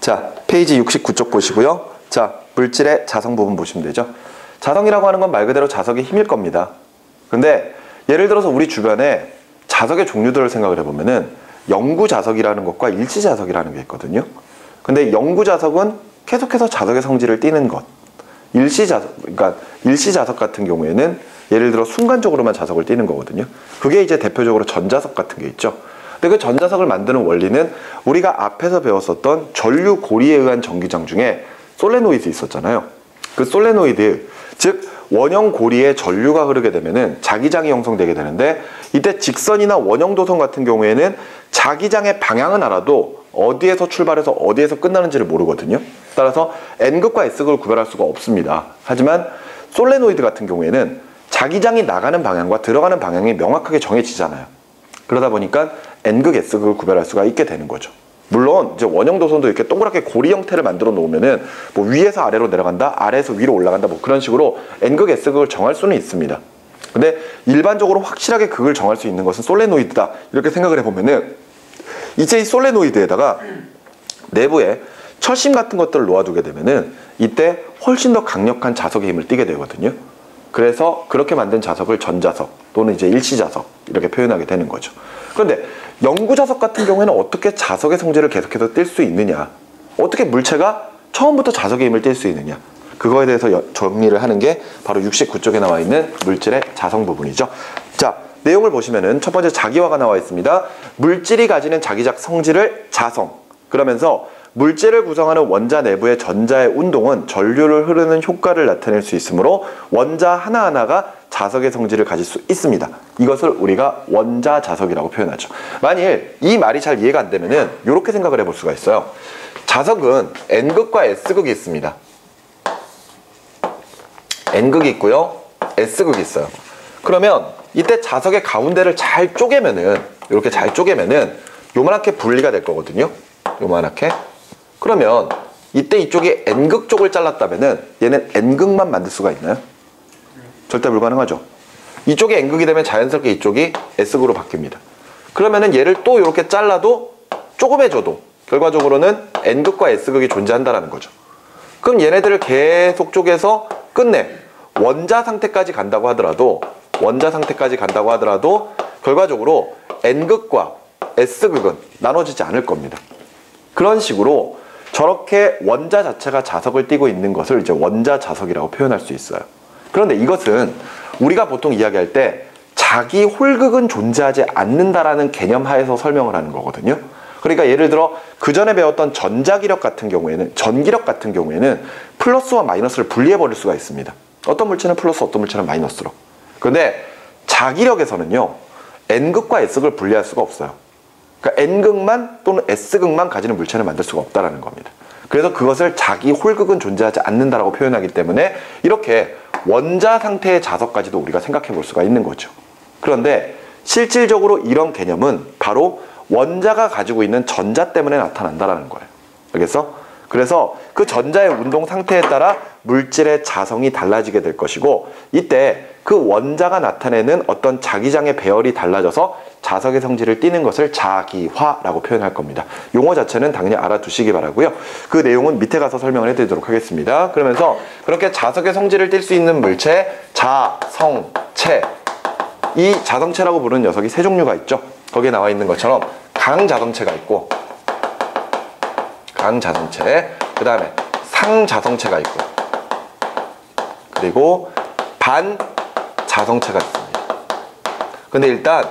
자, 페이지 69쪽 보시고요. 자, 물질의 자성 부분 보시면 되죠. 자성이라고 하는 건 말 그대로 자석의 힘일 겁니다. 근데 예를 들어서 우리 주변에 자석의 종류들을 생각을 해보면은 영구 자석이라는 것과 일시 자석이라는 게 있거든요. 근데 영구 자석은 계속해서 자석의 성질을 띠는 것. 일시 자석, 그러니까 일시 자석 같은 경우에는 예를 들어 순간적으로만 자석을 띠는 거거든요. 그게 이제 대표적으로 전자석 같은 게 있죠. 근데 그 전자석을 만드는 원리는 우리가 앞에서 배웠었던 전류 고리에 의한 전기장 중에 솔레노이드 있었잖아요. 그 솔레노이드, 즉 원형 고리에 전류가 흐르게 되면은 자기장이 형성되게 되는데, 이때 직선이나 원형 도선 같은 경우에는 자기장의 방향은 알아도 어디에서 출발해서 어디에서 끝나는지를 모르거든요. 따라서 N극과 S극을 구별할 수가 없습니다. 하지만 솔레노이드 같은 경우에는 자기장이 나가는 방향과 들어가는 방향이 명확하게 정해지잖아요. 그러다 보니까 N극, S극을 구별할 수가 있게 되는 거죠. 물론 이제 원형 도선도 이렇게 동그랗게 고리 형태를 만들어 놓으면은 뭐 위에서 아래로 내려간다, 아래에서 위로 올라간다, 뭐 그런 식으로 N극, S극을 정할 수는 있습니다. 근데 일반적으로 확실하게 극을 정할 수 있는 것은 솔레노이드다, 이렇게 생각을 해보면은 이제 이 솔레노이드에다가 내부에 철심 같은 것들을 놓아두게 되면은 이때 훨씬 더 강력한 자석의 힘을 띠게 되거든요. 그래서 그렇게 만든 자석을 전자석 또는 이제 일시자석 이렇게 표현하게 되는 거죠. 그런데 영구자석 같은 경우에는 어떻게 자석의 성질을 계속해서 띨 수 있느냐, 어떻게 물체가 처음부터 자석의 힘을 띨 수 있느냐, 그거에 대해서 정리를 하는 게 바로 69쪽에 나와 있는 물질의 자성 부분이죠. 자, 내용을 보시면은 첫 번째 자기화가 나와 있습니다. 물질이 가지는 자기작 성질을 자성, 그러면서 물질을 구성하는 원자 내부의 전자의 운동은 전류를 흐르는 효과를 나타낼 수 있으므로 원자 하나하나가 자석의 성질을 가질 수 있습니다. 이것을 우리가 원자자석이라고 표현하죠. 만일 이 말이 잘 이해가 안 되면은 이렇게 생각을 해볼 수가 있어요. 자석은 N극과 S극이 있습니다. N극이 있고요, S극이 있어요. 그러면 이때 자석의 가운데를 잘 쪼개면은, 이렇게 잘 쪼개면은 요만하게 분리가 될 거거든요. 요만하게. 그러면 이때 이쪽이 N극 쪽을 잘랐다면은 얘는 N극만 만들 수가 있나요? 절대 불가능하죠. 이쪽이 N극이 되면 자연스럽게 이쪽이 S극으로 바뀝니다. 그러면은 얘를 또 이렇게 잘라도 조금해져도 결과적으로는 N극과 S극이 존재한다라는 거죠. 그럼 얘네들을 계속 쪼개서 끝내 원자 상태까지 간다고 하더라도 결과적으로 N극과 S극은 나눠지지 않을 겁니다. 그런 식으로 저렇게 원자 자체가 자석을 띠고 있는 것을 이제 원자자석이라고 표현할 수 있어요. 그런데 이것은 우리가 보통 이야기할 때 자기 홀극은 존재하지 않는다라는 개념 하에서 설명을 하는 거거든요. 그러니까 예를 들어 그 전에 배웠던 전자기력 같은 경우에는, 전기력 같은 경우에는 플러스와 마이너스를 분리해 버릴 수가 있습니다. 어떤 물체는 플러스, 어떤 물체는 마이너스로. 그런데 자기력에서는요, N극과 S극을 분리할 수가 없어요. 그러니까 N극만 또는 S극만 가지는 물체를 만들 수가 없다는 겁니다. 그래서 그것을 자기 홀극은 존재하지 않는다라고 표현하기 때문에 이렇게 원자 상태의 자석까지도 우리가 생각해 볼 수가 있는 거죠. 그런데 실질적으로 이런 개념은 바로 원자가 가지고 있는 전자 때문에 나타난다는 거예요. 그래서 그 전자의 운동 상태에 따라 물질의 자성이 달라지게 될 것이고, 이때 그 원자가 나타내는 어떤 자기장의 배열이 달라져서 자석의 성질을 띠는 것을 자기화라고 표현할 겁니다. 용어 자체는 당연히 알아두시기 바라고요. 그 내용은 밑에 가서 설명을 해드리도록 하겠습니다. 그러면서 그렇게 자석의 성질을 띨 수 있는 물체, 자성체. 이 자성체라고 부르는 녀석이 세 종류가 있죠. 거기에 나와 있는 것처럼 강자성체가 있고, 강자성체, 그 다음에 상자성체가 있고, 그리고 반자성체가 있습니다. 근데 일단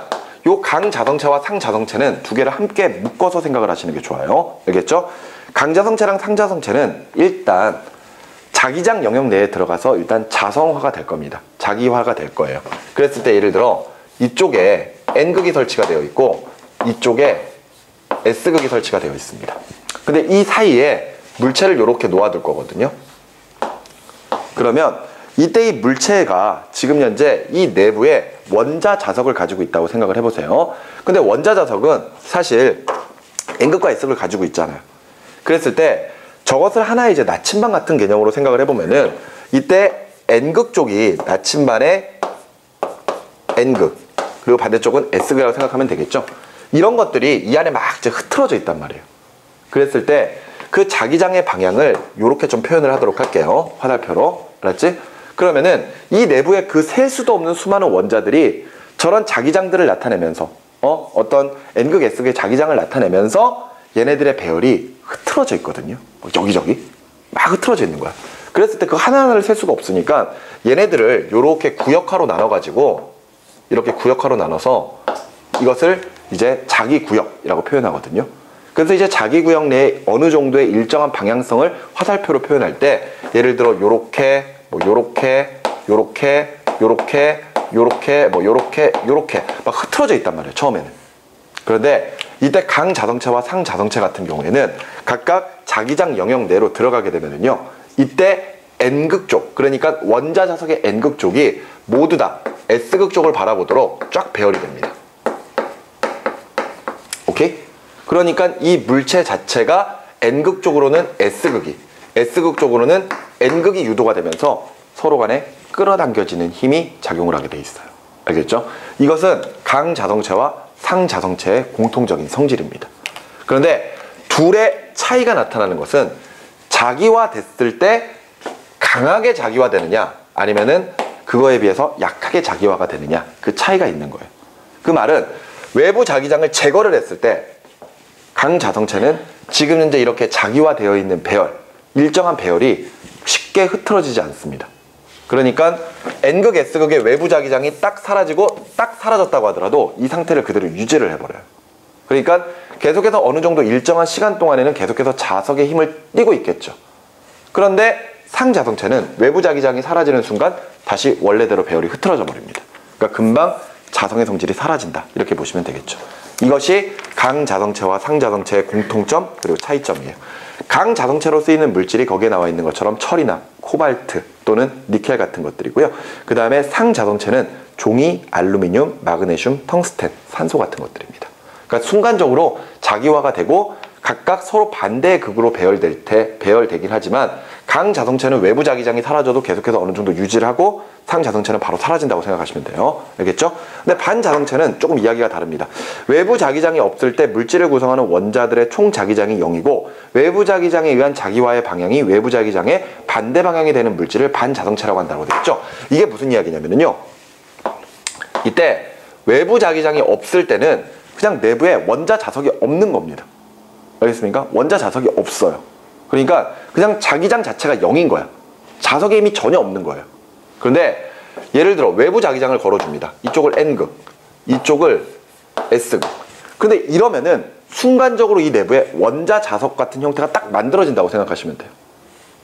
요 강자성체와 상자성체는 두 개를 함께 묶어서 생각을 하시는 게 좋아요. 알겠죠? 강자성체랑 상자성체는 일단 자기장 영역 내에 들어가서 일단 자성화가 될 겁니다. 자기화가 될 거예요. 그랬을 때 예를 들어 이쪽에 N극이 설치가 되어 있고 이쪽에 S극이 설치가 되어 있습니다. 근데 이 사이에 물체를 이렇게 놓아둘 거거든요. 그러면 이때 이 물체가 지금 현재 이 내부에 원자 자석을 가지고 있다고 생각을 해보세요. 근데 원자 자석은 사실 N극과 S극을 가지고 있잖아요. 그랬을 때 저것을 하나의 이제 나침반 같은 개념으로 생각을 해보면은 이때 N극 쪽이 나침반의 N극, 그리고 반대쪽은 S극이라고 생각하면 되겠죠. 이런 것들이 이 안에 막 이제 흐트러져 있단 말이에요. 그랬을 때 그 자기장의 방향을 이렇게 좀 표현을 하도록 할게요. 화살표로. 알았지? 그러면은 이 내부에 그 셀 수도 없는 수많은 원자들이 저런 자기장들을 나타내면서 어떤 N극, S극의 자기장을 나타내면서 얘네들의 배열이 흐트러져 있거든요. 여기저기 막 흐트러져 있는 거야. 그랬을 때 그 하나하나를 셀 수가 없으니까 얘네들을 이렇게 구역화로 나눠가지고 이렇게 구역화로 나눠서 이것을 이제 자기 구역이라고 표현하거든요. 그래서 이제 자기 구역 내에 어느 정도의 일정한 방향성을 화살표로 표현할 때 예를 들어 요렇게 뭐 요렇게 요렇게 요렇게 요렇게 뭐 요렇게 요렇게 막 흐트러져 있단 말이에요. 처음에는. 그런데 이때 강자성체와 상자성체 같은 경우에는 각각 자기장 영역 내로 들어가게 되면은요, 이때 N극 쪽, 그러니까 원자 자석의 N극 쪽이 모두 다 S극 쪽을 바라보도록 쫙 배열이 됩니다. 오케이? 그러니까 이 물체 자체가 N극 쪽으로는 S극이, S극 쪽으로는 N극이 유도가 되면서 서로 간에 끌어당겨지는 힘이 작용을 하게 돼 있어요. 알겠죠? 이것은 강자성체와 상자성체의 공통적인 성질입니다. 그런데 둘의 차이가 나타나는 것은 자기화 됐을 때 강하게 자기화되느냐 아니면은 그거에 비해서 약하게 자기화가 되느냐, 그 차이가 있는 거예요. 그 말은 외부 자기장을 제거를 했을 때 강자성체는 지금 현재 이렇게 자기화되어 있는 배열, 일정한 배열이 쉽게 흐트러지지 않습니다. 그러니까 N극, S극의 외부 자기장이 딱 사라지고 딱 사라졌다고 하더라도 이 상태를 그대로 유지를 해버려요. 그러니까 계속해서 어느 정도 일정한 시간 동안에는 계속해서 자석의 힘을 띠고 있겠죠. 그런데 상자성체는 외부 자기장이 사라지는 순간 다시 원래대로 배열이 흐트러져 버립니다. 그러니까 금방 자성의 성질이 사라진다, 이렇게 보시면 되겠죠. 이것이 강자성체와 상자성체의 공통점 그리고 차이점이에요. 강자성체로 쓰이는 물질이 거기에 나와 있는 것처럼 철이나 코발트 또는 니켈 같은 것들이고요. 그 다음에 상자성체는 종이, 알루미늄, 마그네슘, 텅스텐, 산소 같은 것들입니다. 그러니까 순간적으로 자기화가 되고 각각 서로 반대의 극으로 배열되긴 하지만 강자성체는 외부 자기장이 사라져도 계속해서 어느 정도 유지를 하고 상자성체는 바로 사라진다고 생각하시면 돼요. 알겠죠? 근데 반자성체는 조금 이야기가 다릅니다. 외부 자기장이 없을 때 물질을 구성하는 원자들의 총 자기장이 0이고 외부 자기장에 의한 자기화의 방향이 외부 자기장의 반대 방향이 되는 물질을 반자성체라고 한다고 되어 있죠. 이게 무슨 이야기냐면요, 이때 외부 자기장이 없을 때는 그냥 내부에 원자 자석이 없는 겁니다. 알겠습니까? 원자 자석이 없어요. 그러니까 그냥 자기장 자체가 0인 거야. 자석의 힘이 전혀 없는 거예요. 그런데 예를 들어 외부 자기장을 걸어줍니다. 이쪽을 N극, 이쪽을 S극. 근데 이러면은 순간적으로 이 내부에 원자 자석 같은 형태가 딱 만들어진다고 생각하시면 돼요.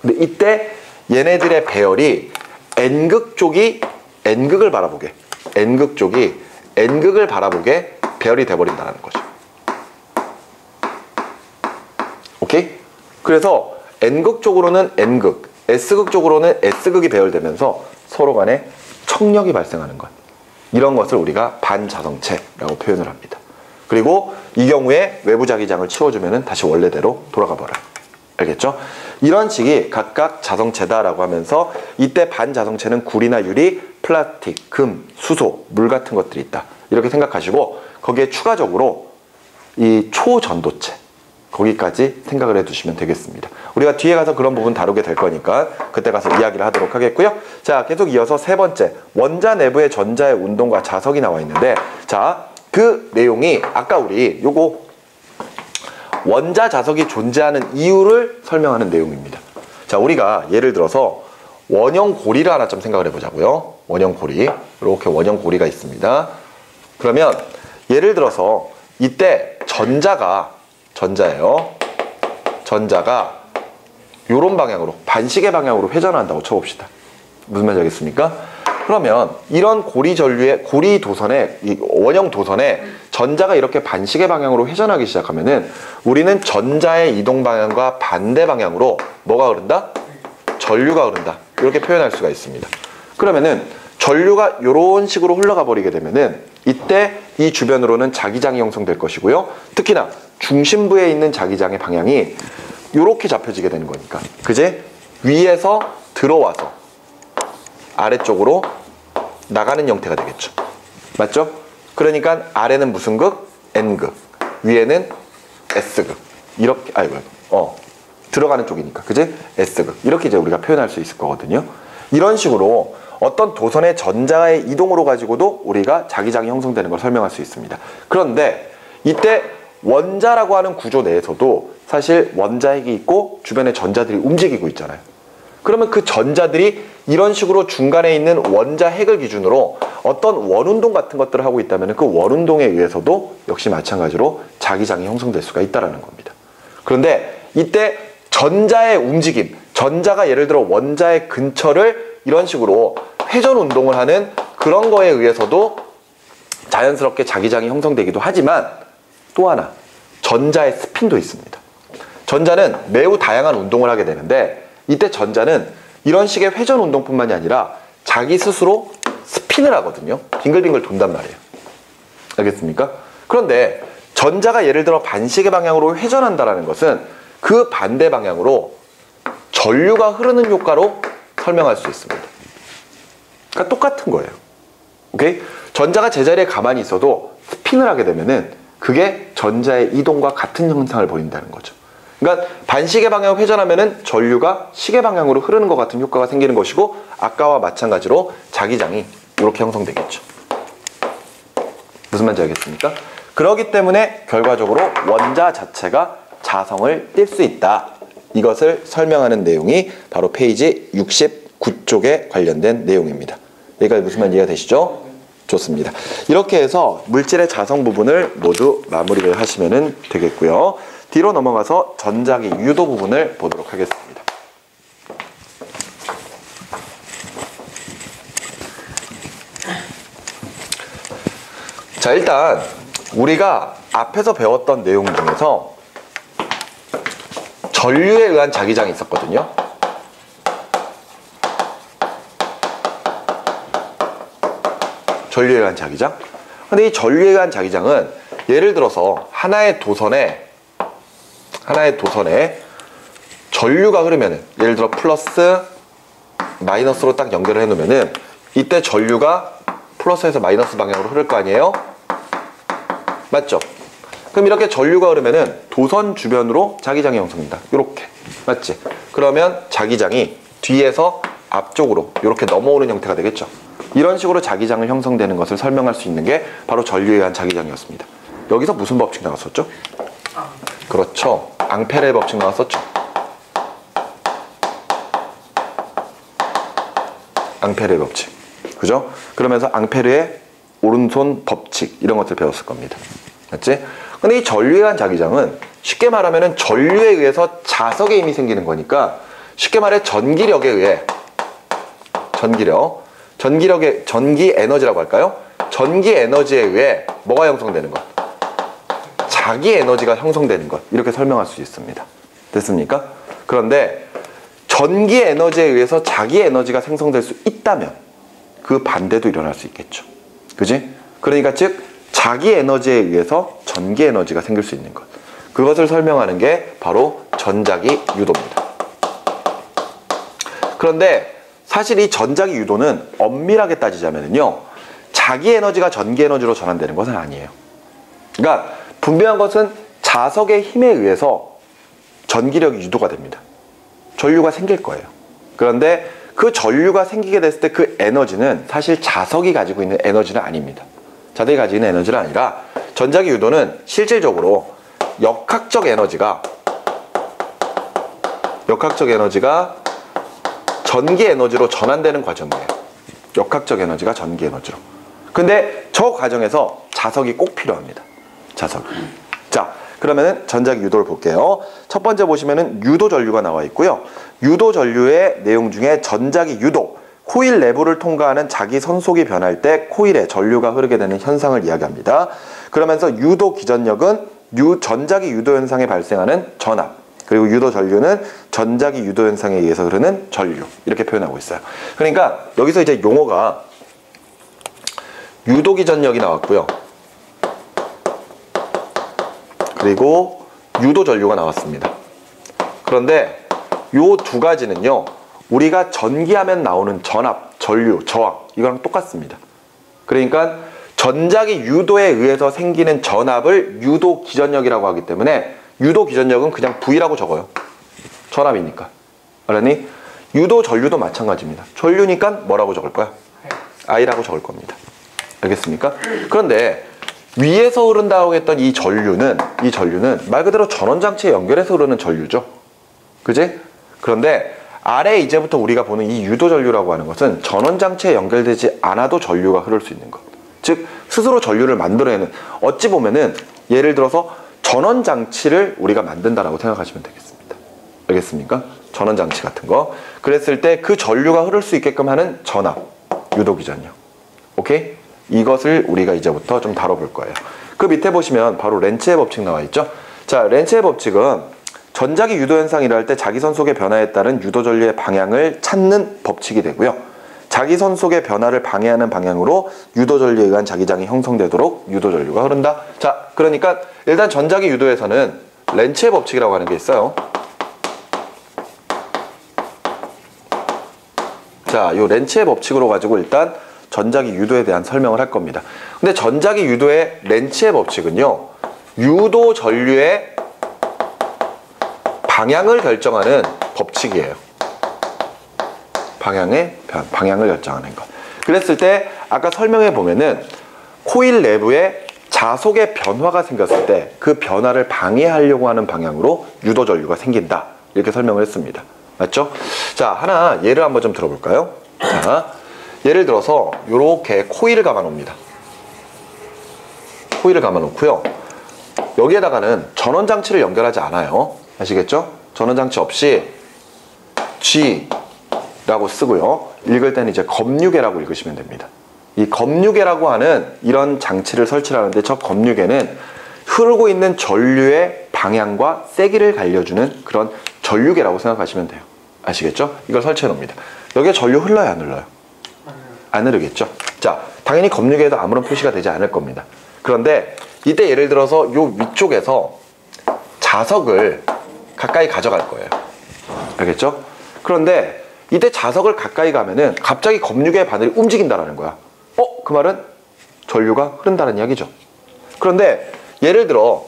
근데 이때 얘네들의 배열이 N극 쪽이 N극을 바라보게, N극 쪽이 N극을 바라보게 배열이 돼버린다는 거죠. 오케이? 그래서 N극 쪽으로는 N극, S극 쪽으로는 S극이 배열되면서 서로 간에 청력이 발생하는 것. 이런 것을 우리가 반자성체라고 표현을 합니다. 그리고 이 경우에 외부 자기장을 치워주면 다시 원래대로 돌아가 버려요. 알겠죠? 이런 식이 각각 자성체다라고 하면서 이때 반자성체는 구리나 유리, 플라스틱, 금, 수소, 물 같은 것들이 있다. 이렇게 생각하시고 거기에 추가적으로 이 초전도체, 거기까지 생각을 해두시면 되겠습니다. 우리가 뒤에 가서 그런 부분 다루게 될 거니까 그때 가서 이야기를 하도록 하겠고요. 자, 계속 이어서 세 번째, 원자 내부의 전자의 운동과 자석이 나와 있는데, 자, 그 내용이 아까 우리 요거 원자 자석이 존재하는 이유를 설명하는 내용입니다. 자, 우리가 예를 들어서 원형 고리를 하나 좀 생각을 해보자고요. 원형 고리, 이렇게 원형 고리가 있습니다. 그러면 예를 들어서 이때 전자예요. 전자가 이런 방향으로, 반시계 방향으로 회전한다고 쳐봅시다. 무슨 말인지 알겠습니까? 그러면 이런 고리 전류의 고리 도선에, 이 원형 도선에 전자가 이렇게 반시계 방향으로 회전하기 시작하면은 우리는 전자의 이동 방향과 반대 방향으로 뭐가 흐른다? 전류가 흐른다. 이렇게 표현할 수가 있습니다. 그러면은 전류가 이런 식으로 흘러가 버리게 되면은 이때 이 주변으로는 자기장이 형성될 것이고요. 특히나 중심부에 있는 자기장의 방향이 이렇게 잡혀지게 되는 거니까, 그제? 위에서 들어와서 아래쪽으로 나가는 형태가 되겠죠. 맞죠? 그러니까 아래는 무슨 극? N극, 위에는 S극. 이렇게, 들어가는 쪽이니까, 그지? S극. 이렇게 이제 우리가 표현할 수 있을 거거든요. 이런 식으로 어떤 도선의 전자의 이동으로 가지고도 우리가 자기장이 형성되는 걸 설명할 수 있습니다. 그런데 이때 원자라고 하는 구조 내에서도 사실 원자핵이 있고 주변에 전자들이 움직이고 있잖아요. 그러면 그 전자들이 이런 식으로 중간에 있는 원자핵을 기준으로 어떤 원운동 같은 것들을 하고 있다면 그 원운동에 의해서도 역시 마찬가지로 자기장이 형성될 수가 있다는 겁니다. 그런데 이때 전자의 움직임, 전자가 예를 들어 원자의 근처를 이런 식으로 회전 운동을 하는 그런 거에 의해서도 자연스럽게 자기장이 형성되기도 하지만 또 하나, 전자의 스핀도 있습니다. 전자는 매우 다양한 운동을 하게 되는데 이때 전자는 이런 식의 회전 운동뿐만이 아니라 자기 스스로 스핀을 하거든요. 빙글빙글 돈단 말이에요. 알겠습니까? 그런데 전자가 예를 들어 반시계 방향으로 회전한다는 것은 그 반대 방향으로 전류가 흐르는 효과로 설명할 수 있습니다. 그러니까 똑같은 거예요. 오케이? 전자가 제자리에 가만히 있어도 스핀을 하게 되면은 그게 전자의 이동과 같은 현상을 보인다는 거죠. 그러니까 반시계 방향으로 회전하면은 전류가 시계 방향으로 흐르는 것 같은 효과가 생기는 것이고 아까와 마찬가지로 자기장이 이렇게 형성되겠죠. 무슨 말인지 알겠습니까? 그렇기 때문에 결과적으로 원자 자체가 자성을 띌 수 있다. 이것을 설명하는 내용이 바로 페이지 69쪽에 관련된 내용입니다. 여기까지 무슨 말인지 이해가 되시죠? 좋습니다. 이렇게 해서 물질의 자성 부분을 모두 마무리를 하시면 되겠고요. 뒤로 넘어가서 전자기 유도 부분을 보도록 하겠습니다. 자, 일단 우리가 앞에서 배웠던 내용 중에서 전류에 의한 자기장이 있었거든요. 전류에 의한 자기장. 근데 이 전류에 의한 자기장은 예를 들어서 하나의 도선에 전류가 흐르면은 예를 들어 플러스 마이너스로 딱 연결을 해 놓으면은 이때 전류가 플러스에서 마이너스 방향으로 흐를 거 아니에요? 맞죠? 그럼 이렇게 전류가 흐르면은 도선 주변으로 자기장이 형성된다. 이렇게. 맞지? 그러면 자기장이 뒤에서 앞쪽으로 이렇게 넘어오는 형태가 되겠죠. 이런 식으로 자기장을 형성되는 것을 설명할 수 있는 게 바로 전류에 의한 자기장이었습니다. 여기서 무슨 법칙 나왔었죠? 그렇죠. 앙페르의 법칙 나왔었죠. 앙페르의 법칙. 그죠? 그러면서 앙페르의 오른손 법칙 이런 것들 배웠을 겁니다. 맞지? 근데 이 전류에 의한 자기장은 쉽게 말하면 전류에 의해서 자석의 힘이 생기는 거니까 쉽게 말해 전기력에 의해 전기 에너지라고 할까요? 전기 에너지에 의해 뭐가 형성되는 것? 자기 에너지가 형성되는 것. 이렇게 설명할 수 있습니다. 됐습니까? 그런데 전기 에너지에 의해서 자기 에너지가 생성될 수 있다면 그 반대도 일어날 수 있겠죠. 그지? 그러니까 즉 자기 에너지에 의해서 전기 에너지가 생길 수 있는 것. 그것을 설명하는 게 바로 전자기 유도입니다. 그런데 사실 이 전자기 유도는 엄밀하게 따지자면요, 자기 에너지가 전기 에너지로 전환되는 것은 아니에요. 그러니까 분명한 것은 자석의 힘에 의해서 전기력이 유도가 됩니다. 전류가 생길 거예요. 그런데 그 전류가 생기게 됐을 때 그 에너지는 사실 자석이 가지고 있는 에너지는 아닙니다. 자석이 가지고 있는 에너지는 아니라 전자기 유도는 실질적으로 역학적 에너지가 전기 에너지로 전환되는 과정이에요. 역학적 에너지가 전기 에너지로. 근데 저 과정에서 자석이 꼭 필요합니다. 자석. 자, 그러면은 전자기 유도를 볼게요. 첫 번째 보시면은 유도 전류가 나와 있고요. 유도 전류의 내용 중에 전자기 유도, 코일 내부를 통과하는 자기 선속이 변할 때 코일에 전류가 흐르게 되는 현상을 이야기합니다. 그러면서 유도 기전력은 전자기 유도 현상에 발생하는 전압, 그리고 유도 전류는 전자기 유도 현상에 의해서 흐르는 전류, 이렇게 표현하고 있어요. 그러니까 여기서 이제 용어가 유도 기전력이 나왔고요. 그리고 유도 전류가 나왔습니다. 그런데 요 두 가지는요, 우리가 전기하면 나오는 전압, 전류, 저항, 이거랑 똑같습니다. 그러니까 전자기 유도에 의해서 생기는 전압을 유도 기전력이라고 하기 때문에 유도 기전력은 그냥 V라고 적어요. 전압이니까. 그러니 유도 전류도 마찬가지입니다. 전류니까 뭐라고 적을 거야? I라고 적을 겁니다. 알겠습니까? 그런데 위에서 흐른다고 했던 이 전류는 말 그대로 전원장치에 연결해서 흐르는 전류죠. 그지? 그런데 아래 이제부터 우리가 보는 이 유도전류라고 하는 것은 전원장치에 연결되지 않아도 전류가 흐를 수 있는 것. 즉 스스로 전류를 만들어내는, 어찌 보면은 예를 들어서 전원장치를 우리가 만든다라고 생각하시면 되겠습니다. 알겠습니까? 전원장치 같은 거. 그랬을 때 그 전류가 흐를 수 있게끔 하는 전압, 유도기전력. 오케이? 이것을 우리가 이제부터 좀 다뤄볼 거예요. 그 밑에 보시면 바로 렌츠의 법칙 나와 있죠. 자, 렌츠의 법칙은 전자기 유도 현상이라 할 때 자기선 속의 변화에 따른 유도 전류의 방향을 찾는 법칙이 되고요. 자기선 속의 변화를 방해하는 방향으로 유도 전류에 의한 자기장이 형성되도록 유도 전류가 흐른다. 자, 그러니까 일단 전자기 유도에서는 렌츠의 법칙이라고 하는 게 있어요. 자, 요 렌츠의 법칙으로 가지고 일단 전자기 유도에 대한 설명을 할 겁니다. 근데 전자기 유도의 렌츠의 법칙은요, 유도 전류의 방향을 결정하는 법칙이에요. 방향을 결정하는 것. 그랬을 때 아까 설명해 보면은 코일 내부에 자속의 변화가 생겼을 때 그 변화를 방해하려고 하는 방향으로 유도 전류가 생긴다. 이렇게 설명을 했습니다. 맞죠? 자, 하나 예를 한번 좀 들어볼까요? 자, 예를 들어서 이렇게 코일을 감아 놓습니다. 코일을 감아 놓고요. 여기에다가는 전원장치를 연결하지 않아요. 아시겠죠? 전원장치 없이 G라고 쓰고요. 읽을 때는 이제 검유계라고 읽으시면 됩니다. 이 검유계라고 하는 이런 장치를 설치하는데, 저 검유계는 흐르고 있는 전류의 방향과 세기를 알려주는 그런 전류계라고 생각하시면 돼요. 아시겠죠? 이걸 설치해 놓습니다. 여기에 전류 흘러요, 안 흘러요? 안 흐르겠죠? 자, 당연히 검유계에도 아무런 표시가 되지 않을 겁니다. 그런데 이때 예를 들어서 요 위쪽에서 자석을 가까이 가져갈 거예요. 알겠죠? 그런데 이때 자석을 가까이 가면은 갑자기 검유계의 바늘이 움직인다라는 거야. 그 말은 전류가 흐른다는 이야기죠. 그런데 예를 들어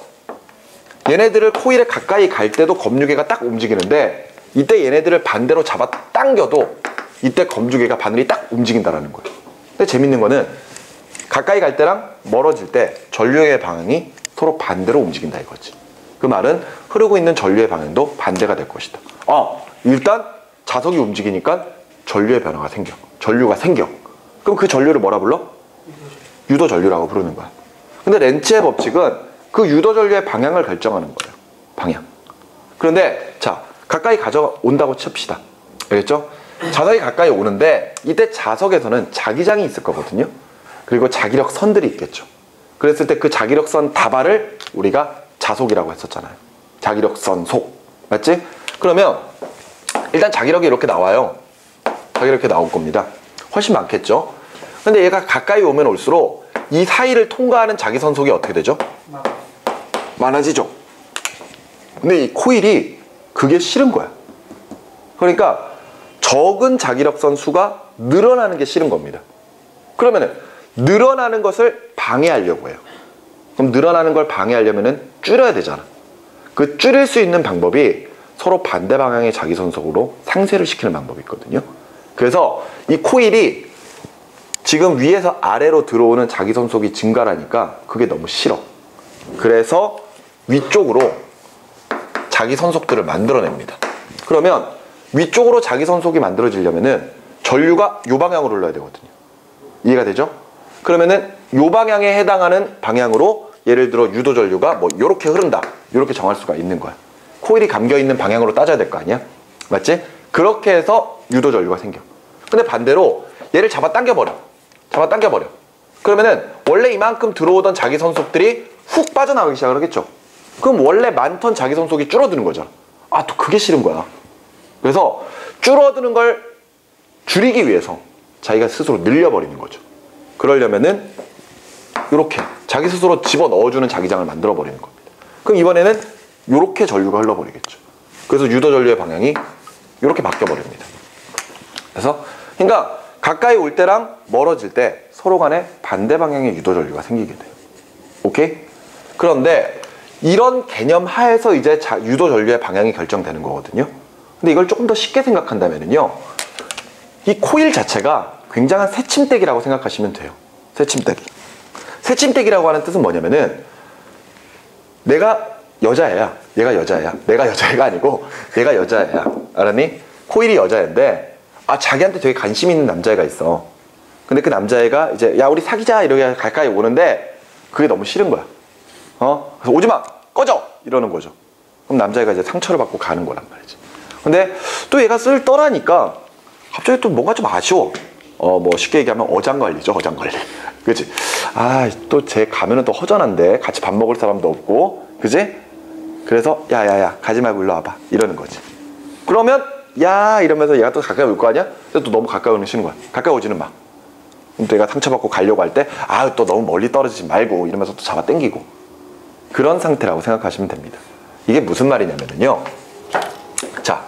얘네들을 코일에 가까이 갈 때도 검유계가 딱 움직이는데, 이때 얘네들을 반대로 잡아 당겨도 이때 검유계가 바늘이 딱 움직인다라는 거예요. 근데 재밌는 거는 가까이 갈 때랑 멀어질 때 전류의 방향이 서로 반대로 움직인다 이거지. 그 말은 흐르고 있는 전류의 방향도 반대가 될 것이다. 일단 자석이 움직이니까 전류의 변화가 생겨. 전류가 생겨. 그럼 그 전류를 뭐라 불러? 유도 전류라고 부르는 거야. 근데 렌츠의 법칙은 그 유도 전류의 방향을 결정하는 거예요. 방향. 그런데 자, 가까이 가져온다고 칩시다. 알겠죠? 자석이 가까이 오는데 이때 자석에서는 자기장이 있을 거거든요. 그리고 자기력 선들이 있겠죠. 그랬을 때 그 자기력 선 다발을 우리가 자속이라고 했었잖아요. 자기력 선 속. 맞지? 그러면 일단 자기력이 이렇게 나와요. 자기력이 이렇게 나올 겁니다. 훨씬 많겠죠? 근데 얘가 가까이 오면 올수록 이 사이를 통과하는 자기선속이 어떻게 되죠? 많아지죠. 근데 이 코일이 그게 싫은 거야. 그러니까 적은 자기력선 수가 늘어나는 게 싫은 겁니다. 그러면은 늘어나는 것을 방해하려고 해요. 그럼 늘어나는 걸 방해하려면은 줄여야 되잖아. 그 줄일 수 있는 방법이 서로 반대 방향의 자기선속으로 상쇄를 시키는 방법이 있거든요. 그래서 이 코일이 지금 위에서 아래로 들어오는 자기선속이 증가하니까 그게 너무 싫어. 그래서 위쪽으로 자기선속들을 만들어냅니다. 그러면 위쪽으로 자기선속이 만들어지려면은 전류가 이 방향으로 흘러야 되거든요. 이해가 되죠? 그러면은 이 방향에 해당하는 방향으로 예를 들어 유도 전류가 뭐 요렇게 흐른다, 요렇게 정할 수가 있는 거야. 코일이 감겨있는 방향으로 따져야 될 거 아니야? 맞지? 그렇게 해서 유도 전류가 생겨. 근데 반대로 얘를 잡아 당겨버려. 그러면은 원래 이만큼 들어오던 자기선속들이 훅 빠져나가기 시작을 하겠죠. 그럼 원래 많던 자기선속이 줄어드는 거잖아. 또 그게 싫은 거야. 그래서 줄어드는 걸 줄이기 위해서 자기가 스스로 늘려버리는 거죠. 그러려면은 이렇게 자기 스스로 집어넣어주는 자기장을 만들어버리는 겁니다. 그럼 이번에는 이렇게 전류가 흘러버리겠죠. 그래서 유도 전류의 방향이 이렇게 바뀌어버립니다. 그래서 그러니까 가까이 올 때랑 멀어질 때 서로 간에 반대 방향의 유도 전류가 생기게 돼요. 오케이? 그런데 이런 개념 하에서 이제 유도 전류의 방향이 결정되는 거거든요. 근데 이걸 조금 더 쉽게 생각한다면요, 이 코일 자체가 굉장한 새침대기라고 생각하시면 돼요. 새침대기. 새침대기라고 하는 뜻은 뭐냐면은, 내가 여자애야, 얘가 여자애야, 내가 여자애가 아니고 얘가 여자애야, 알았니? 코일이 여자애인데 자기한테 되게 관심 있는 남자애가 있어. 근데 그 남자애가 이제 야 우리 사귀자 이렇게 가까이 오는데 그게 너무 싫은 거야. 그래서 오지마, 꺼져 이러는 거죠. 그럼 남자애가 이제 상처를 받고 가는 거란 말이지. 근데 또 얘가 쓸 떠라니까 갑자기 또 뭔가 좀 아쉬워. 뭐 쉽게 얘기하면 어장관리죠, 어장관리. 그치? 또 쟤 가면은 또 허전한데 같이 밥 먹을 사람도 없고, 그치? 그래서 야야야 가지 말고 일로 와봐 이러는 거지. 그러면 야 이러면서 얘가 또 가까이 올 거 아니야? 근데 또 너무 가까이 오는 게 싫은 거야. 가까이 오지는 마. 그럼 또 얘가 상처받고 가려고 할 때 또 너무 멀리 떨어지지 말고 이러면서 또 잡아 당기고, 그런 상태라고 생각하시면 됩니다. 이게 무슨 말이냐면요, 자,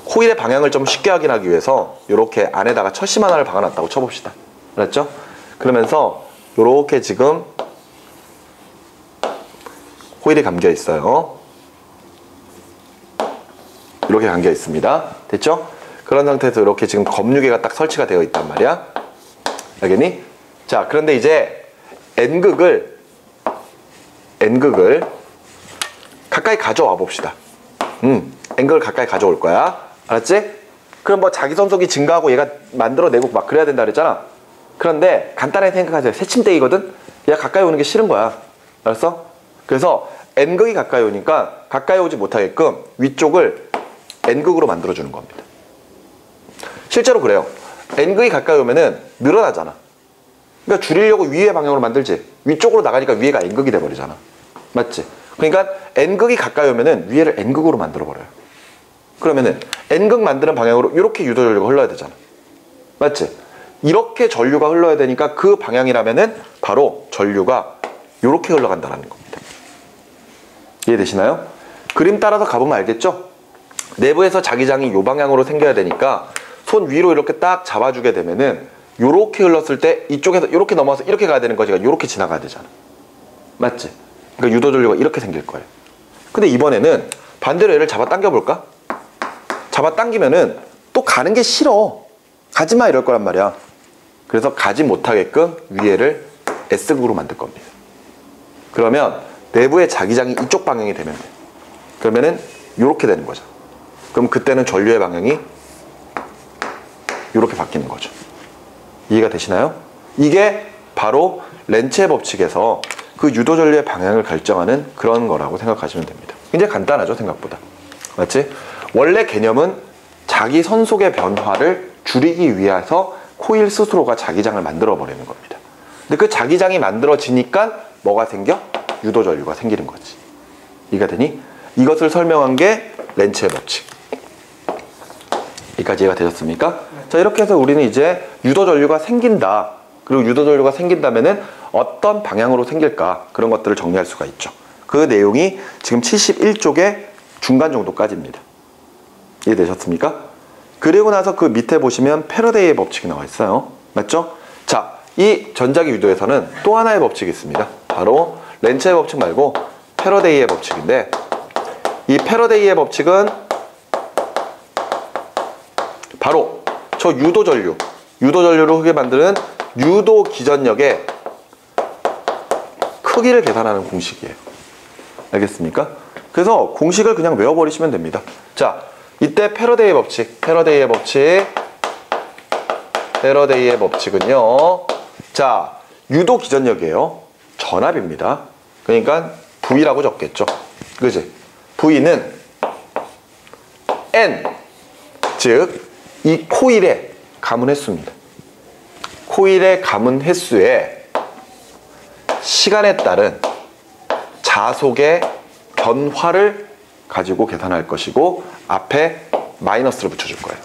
코일의 방향을 좀 쉽게 확인하기 위해서 이렇게 안에다가 철심 하나를 박아놨다고 쳐봅시다. 알았죠? 그러면서 이렇게 지금 코일이 감겨 있어요. 이렇게 감겨 있습니다. 됐죠? 그런 상태에서 이렇게 지금 검유계가 딱 설치가 되어 있단 말이야. 알겠니? 자, 그런데 이제 N극을 가까이 가져와 봅시다. N극을 가까이 가져올 거야. 알았지? 그럼 뭐 자기 손속이 증가하고 얘가 만들어내고 막 그래야 된다 그랬잖아. 그런데 간단하게 생각하세요. 새침대기거든? 얘가 가까이 오는 게 싫은 거야. 알았어? 그래서 N극이 가까이 오니까 가까이 오지 못하게끔 위쪽을 N극으로 만들어주는 겁니다. 실제로 그래요. N극이 가까이 오면은 늘어나잖아. 그러니까 줄이려고 위의 방향으로 만들지. 위쪽으로 나가니까 위에가 N극이 돼버리잖아. 맞지? 그러니까 N극이 가까이 오면은 위에를 N극으로 만들어버려요. 그러면은 N극 만드는 방향으로 이렇게 유도전류가 흘러야 되잖아. 맞지? 이렇게 전류가 흘러야 되니까 그 방향이라면은 바로 전류가 이렇게 흘러간다는 겁니다. 이해되시나요? 그림 따라서 가보면 알겠죠? 내부에서 자기장이 이 방향으로 생겨야 되니까 손 위로 이렇게 딱 잡아주게 되면은 이렇게 흘렀을 때 이쪽에서 이렇게 넘어와서 이렇게 가야 되는 거지가 이렇게 지나가야 되잖아. 맞지? 그러니까 유도전류가 이렇게 생길 거예요. 근데 이번에는 반대로 얘를 잡아 당겨볼까? 잡아 당기면은 또 가는 게 싫어. 가지마 이럴 거란 말이야. 그래서 가지 못하게끔 위에를 S극으로 만들 겁니다. 그러면 내부의 자기장이 이쪽 방향이 되면 돼. 그러면은 이렇게 되는 거죠. 그럼 그때는 전류의 방향이 이렇게 바뀌는 거죠. 이해가 되시나요? 이게 바로 렌츠의 법칙에서 그 유도전류의 방향을 결정하는 그런 거라고 생각하시면 됩니다. 굉장히 간단하죠, 생각보다. 맞지? 원래 개념은 자기 선속의 변화를 줄이기 위해서 코일 스스로가 자기장을 만들어 버리는 겁니다. 근데 그 자기장이 만들어지니까 뭐가 생겨? 유도전류가 생기는 거지. 이해가 되니? 이것을 설명한 게 렌츠의 법칙. 여기까지 이해가 되셨습니까? 자, 이렇게 해서 우리는 이제 유도전류가 생긴다. 그리고 유도전류가 생긴다면은 어떤 방향으로 생길까? 그런 것들을 정리할 수가 있죠. 그 내용이 지금 71쪽의 중간 정도까지입니다. 이해되셨습니까? 그리고 나서 그 밑에 보시면 패러데이의 법칙이 나와 있어요. 맞죠? 자, 이 전자기 유도에서는 또 하나의 법칙이 있습니다. 바로 렌츠의 법칙 말고 패러데이의 법칙인데, 이 패러데이의 법칙은 바로 저 유도전류를 흐르게 만드는 유도 기전력의 크기를 계산하는 공식이에요. 알겠습니까? 그래서 공식을 그냥 외워버리시면 됩니다. 자, 이때 패러데이의 법칙은요, 자, 유도 기전력이에요. 전압입니다. 그러니까 V라고 적겠죠. 그지? V는 N, 즉 이 코일의 가문 횟수입니다. 코일의 가문 횟수에 시간에 따른 자속의 변화를 가지고 계산할 것이고, 앞에 마이너스를 붙여줄 거예요.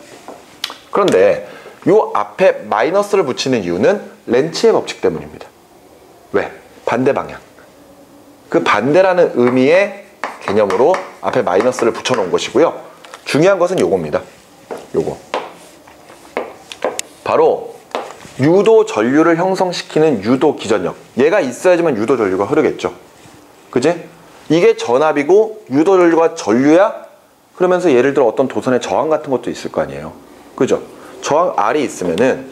그런데 이 앞에 마이너스를 붙이는 이유는 렌츠의 법칙 때문입니다. 왜? 반대 방향. 그 반대라는 의미의 개념으로 앞에 마이너스를 붙여놓은 것이고요. 중요한 것은 요겁니다. 요거. 바로 유도 전류를 형성시키는 유도 기전력. 얘가 있어야지만 유도 전류가 흐르겠죠. 그지? 이게 전압이고 유도 전류가 전류야? 그러면서 예를 들어 어떤 도선의 저항 같은 것도 있을 거 아니에요. 그죠? 저항 R이 있으면은,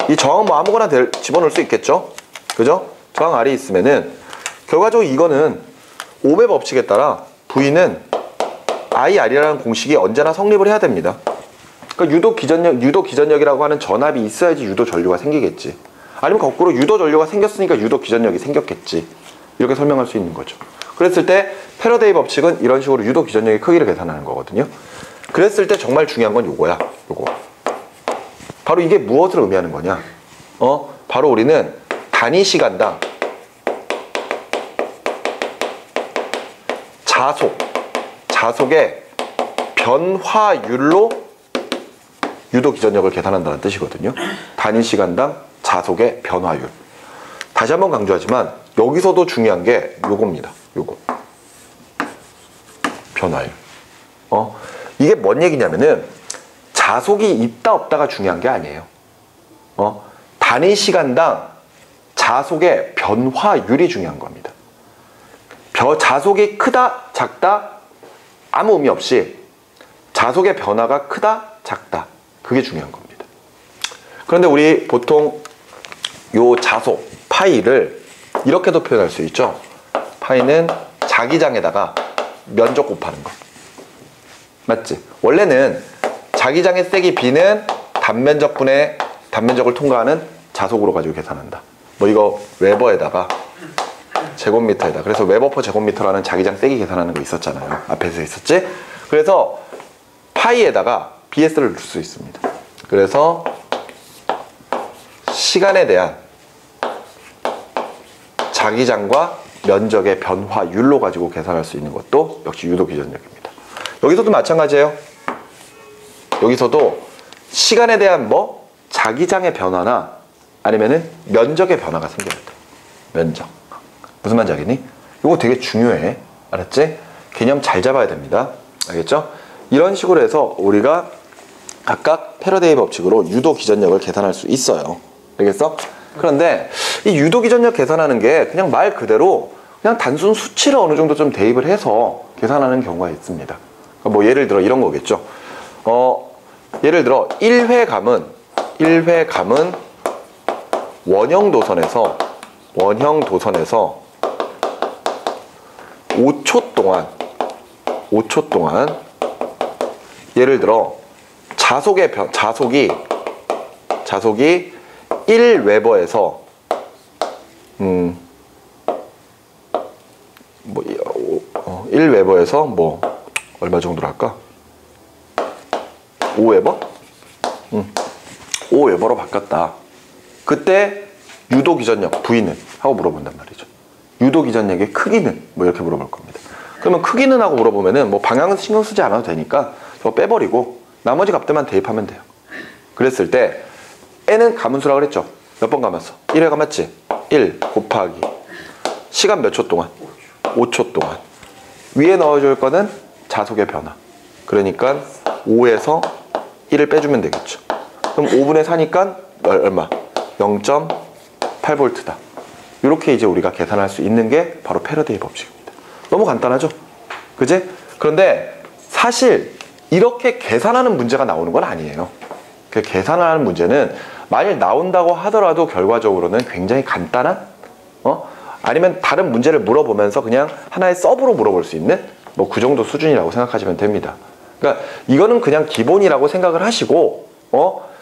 이 저항은 뭐 아무거나 집어넣을 수 있겠죠? 그죠? 저항 R이 있으면은, 결과적으로 이거는 오배 법칙에 따라 V는 IR이라는 공식이 언제나 성립을 해야 됩니다. 그러니까 유도 기전력이라고 하는 전압이 있어야지 유도 전류가 생기겠지. 아니면 거꾸로 유도 전류가 생겼으니까 유도 기전력이 생겼겠지. 이렇게 설명할 수 있는 거죠. 그랬을 때 패러데이 법칙은 이런 식으로 유도 기전력의 크기를 계산하는 거거든요. 그랬을 때 정말 중요한 건 요거야. 요거. 바로 이게 무엇을 의미하는 거냐? 바로 우리는 단위 시간당 자속의 변화율로 유도 기전력을 계산한다는 뜻이거든요. 단위 시간당 자속의 변화율. 다시 한번 강조하지만 여기서도 중요한 게 요겁니다. 요거. 변화율. 이게 뭔 얘기냐면은 자속이 있다 없다가 중요한 게 아니에요. 단위 시간당 자속의 변화율이 중요한 겁니다. 자속이 크다 작다 아무 의미 없이 자속의 변화가 크다 작다 그게 중요한 겁니다. 그런데 우리 보통 요 자속 파이를 이렇게도 표현할 수 있죠. 파이는 자기장에다가 면적 곱하는 거. 맞지? 원래는 자기장의 세기 B는 단면적분의 단면적을 통과하는 자속으로 가지고 계산한다. 뭐 이거 웨버에다가 제곱미터에다. 그래서 웨버/per 제곱미터라는 자기장 세기 계산하는 거 있었잖아요. 앞에서 있었지? 그래서 파이에다가 BS를 넣을 수 있습니다. 그래서 시간에 대한 자기장과 면적의 변화율로 가지고 계산할 수 있는 것도 역시 유도 기전력입니다. 여기서도 마찬가지예요. 여기서도 시간에 대한 자기장의 변화나 아니면은 면적의 변화가 생겨야 돼. 면적. 무슨 말인지 알겠니? 이거 되게 중요해. 알았지? 개념 잘 잡아야 됩니다. 알겠죠? 이런 식으로 해서 우리가 각각 패러데이 법칙으로 유도 기전력을 계산할 수 있어요. 알겠어? 그런데 이 유도 기전력 계산하는 게 그냥 말 그대로 그냥 단순 수치를 어느 정도 좀 대입을 해서 계산하는 경우가 있습니다. 뭐 예를 들어 이런 거겠죠. 예를 들어 1회감은 원형 도선에서 5초 동안 예를 들어 자속이 1웨버에서 1웨버에서 뭐 얼마 정도로 할까? 5웨버? 5웨버로 바뀌었다. 그때 유도 기전력 V는? 하고 물어본단 말이죠. 유도 기전력의 크기는? 뭐 이렇게 물어볼 겁니다. 그러면 크기는 하고 물어보면은 뭐 방향은 신경 쓰지 않아도 되니까 저거 빼버리고 나머지 값들만 대입하면 돼요. 그랬을 때 N은 가문수라고 그랬죠. 몇 번 감았어? 1회 감았지? 1 곱하기 시간 몇 초 동안? 5초 동안. 위에 넣어줄 거는 자속의 변화. 그러니까 5에서 1을 빼주면 되겠죠. 그럼 5분의 4니까 얼마? 0.8V다. 이렇게 이제 우리가 계산할 수 있는 게 바로 패러데이 법칙입니다. 너무 간단하죠? 그지? 그런데 사실 이렇게 계산하는 문제가 나오는 건 아니에요. 그 계산하는 문제는 만일 나온다고 하더라도 결과적으로는 굉장히 간단한 아니면 다른 문제를 물어보면서 그냥 하나의 서브로 물어볼 수 있는 뭐 그 정도 수준이라고 생각하시면 됩니다. 그러니까 이거는 그냥 기본이라고 생각을 하시고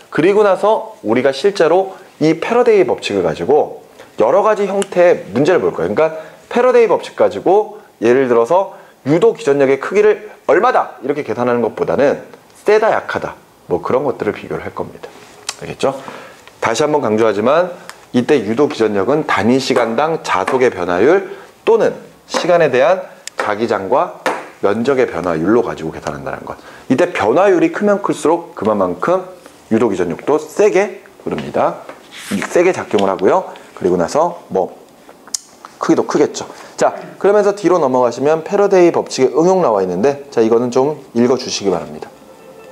그리고 나서 우리가 실제로 이 패러데이 법칙을 가지고 여러 가지 형태의 문제를 볼 거예요. 그러니까 패러데이 법칙 가지고 예를 들어서 유도 기전력의 크기를 얼마다 이렇게 계산하는 것보다는 세다 약하다 뭐 그런 것들을 비교를 할 겁니다. 알겠죠? 다시 한번 강조하지만 이때 유도 기전력은 단위 시간당 자속의 변화율 또는 시간에 대한 자기장과 면적의 변화율로 가지고 계산한다는 것. 이때 변화율이 크면 클수록 그만큼 유도 기전력도 세게 흐릅니다. 세게 작용을 하고요. 그리고 나서 뭐 크기도 크겠죠. 자, 그러면서 뒤로 넘어가시면 패러데이 법칙의 응용 나와 있는데 자, 이거는 좀 읽어주시기 바랍니다.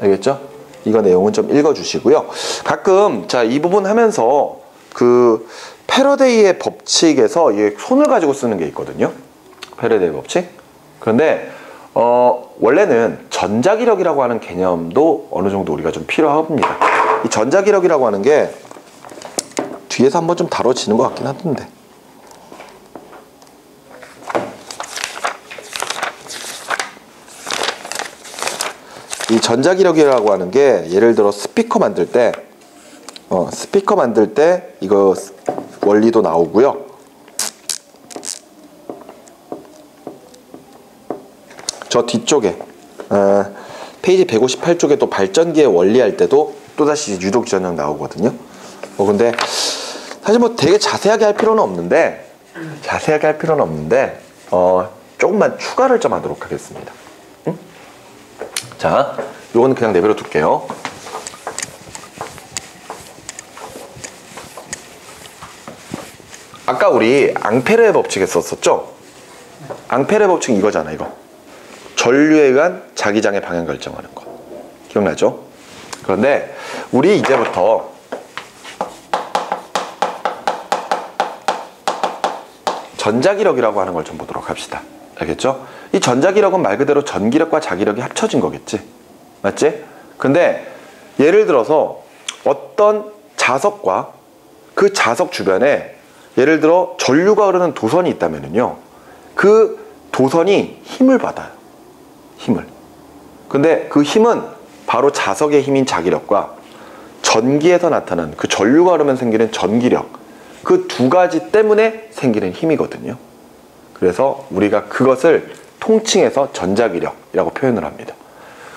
알겠죠? 이거 내용은 좀 읽어주시고요. 가끔 자, 이 부분 하면서 그 패러데이의 법칙에서 이 손을 가지고 쓰는 게 있거든요. 패러데이 법칙. 그런데 원래는 전자기력이라고 하는 개념도 어느 정도 우리가 좀 필요합니다. 이 전자기력이라고 하는 게 뒤에서 한번 좀 다뤄지는 것 같긴 한데, 이 전자기력이라고 하는 게 예를 들어 스피커 만들 때 이거 원리도 나오고요. 저 뒤쪽에 페이지 158쪽에 또 발전기의 원리 할 때도 또다시 유도기 전형 나오거든요. 근데 사실 뭐 되게 자세하게 할 필요는 없는데 조금만 추가를 좀 하도록 하겠습니다. 응? 자, 요거는 그냥 내버려 둘게요. 아까 우리 앙페르의 법칙 했었었죠? 앙페르의 법칙 이거잖아, 이거. 전류에 의한 자기장의 방향 결정하는 거. 기억나죠? 그런데 우리 이제부터 전자기력이라고 하는 걸 좀 보도록 합시다. 알겠죠? 이 전자기력은 말 그대로 전기력과 자기력이 합쳐진 거겠지? 맞지? 근데 예를 들어서 어떤 자석과 그 자석 주변에 예를 들어 전류가 흐르는 도선이 있다면요, 그 도선이 힘을 받아요. 힘을. 근데 그 힘은 바로 자석의 힘인 자기력과 전기에서 나타나는 그 전류가 흐르면 생기는 전기력, 그 두 가지 때문에 생기는 힘이거든요. 그래서 우리가 그것을 통칭해서 전자기력이라고 표현을 합니다.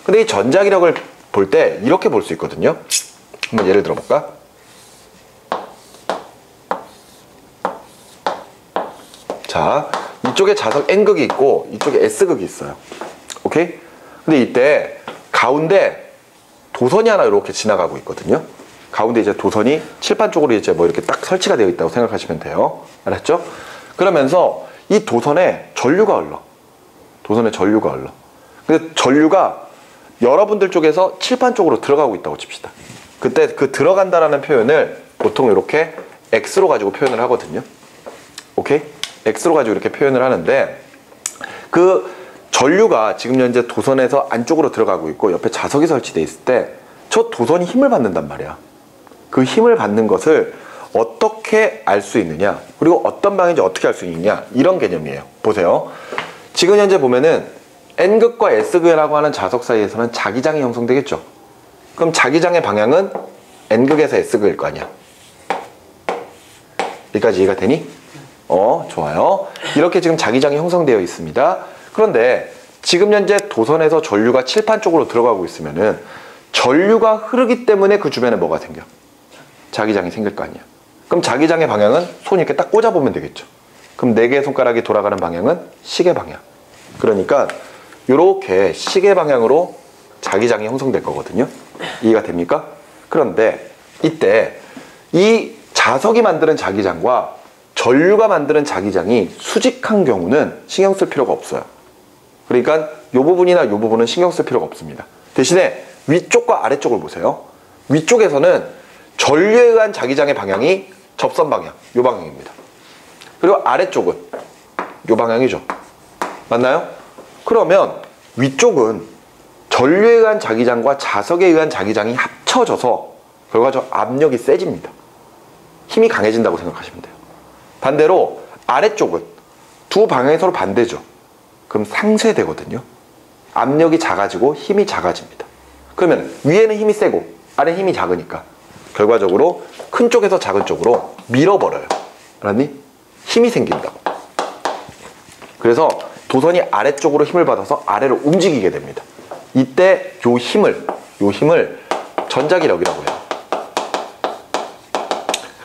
근데 이 전자기력을 볼 때 이렇게 볼 수 있거든요. 한번 예를 들어 볼까? 자, 이쪽에 자석 N극이 있고 이쪽에 S극이 있어요. 오케이? 근데 이때 가운데 도선이 하나 이렇게 지나가고 있거든요. 가운데 이제 도선이 칠판 쪽으로 이제 뭐 이렇게 딱 설치가 되어 있다고 생각하시면 돼요. 알았죠? 그러면서 이 도선에 전류가 흘러. 도선에 전류가 흘러. 근데 전류가 여러분들 쪽에서 칠판 쪽으로 들어가고 있다고 칩시다. 그때 그 들어간다라는 표현을 보통 이렇게 X로 가지고 표현을 하거든요. 오케이? X로 가지고 이렇게 표현을 하는데, 그 전류가 지금 현재 도선에서 안쪽으로 들어가고 있고 옆에 자석이 설치되어 있을 때 저 도선이 힘을 받는단 말이야. 그 힘을 받는 것을 어떻게 알 수 있느냐, 그리고 어떤 방향인지 어떻게 알 수 있느냐, 이런 개념이에요. 보세요. 지금 현재 보면은 N극과 S극이라고 하는 자석 사이에서는 자기장이 형성되겠죠. 그럼 자기장의 방향은 N극에서 S극일 거 아니야. 여기까지 이해가 되니? 좋아요. 이렇게 지금 자기장이 형성되어 있습니다. 그런데 지금 현재 도선에서 전류가 칠판 쪽으로 들어가고 있으면은 전류가 흐르기 때문에 그 주변에 뭐가 생겨? 자기장이 생길 거 아니야. 그럼 자기장의 방향은 손 이렇게 딱 꽂아보면 되겠죠. 그럼 4개의 손가락이 돌아가는 방향은 시계 방향. 그러니까 이렇게 시계 방향으로 자기장이 형성될 거거든요. 이해가 됩니까? 그런데 이때 이 자석이 만드는 자기장과 전류가 만드는 자기장이 수직한 경우는 신경 쓸 필요가 없어요. 그러니까 이 부분이나 이 부분은 신경 쓸 필요가 없습니다. 대신에 위쪽과 아래쪽을 보세요. 위쪽에서는 전류에 의한 자기장의 방향이 접선 방향, 이 방향입니다. 그리고 아래쪽은 이 방향이죠. 맞나요? 그러면 위쪽은 전류에 의한 자기장과 자석에 의한 자기장이 합쳐져서 결과적으로 압력이 세집니다. 힘이 강해진다고 생각하시면 돼요. 반대로 아래쪽은 두 방향이 서로 반대죠. 그럼 상쇄되거든요. 압력이 작아지고 힘이 작아집니다. 그러면 위에는 힘이 세고 아래 힘이 작으니까 결과적으로 큰 쪽에서 작은 쪽으로 밀어버려요. 알았니? 힘이 생긴다고. 그래서 도선이 아래쪽으로 힘을 받아서 아래로 움직이게 됩니다. 이때 요 힘을 전자기력이라고 해요.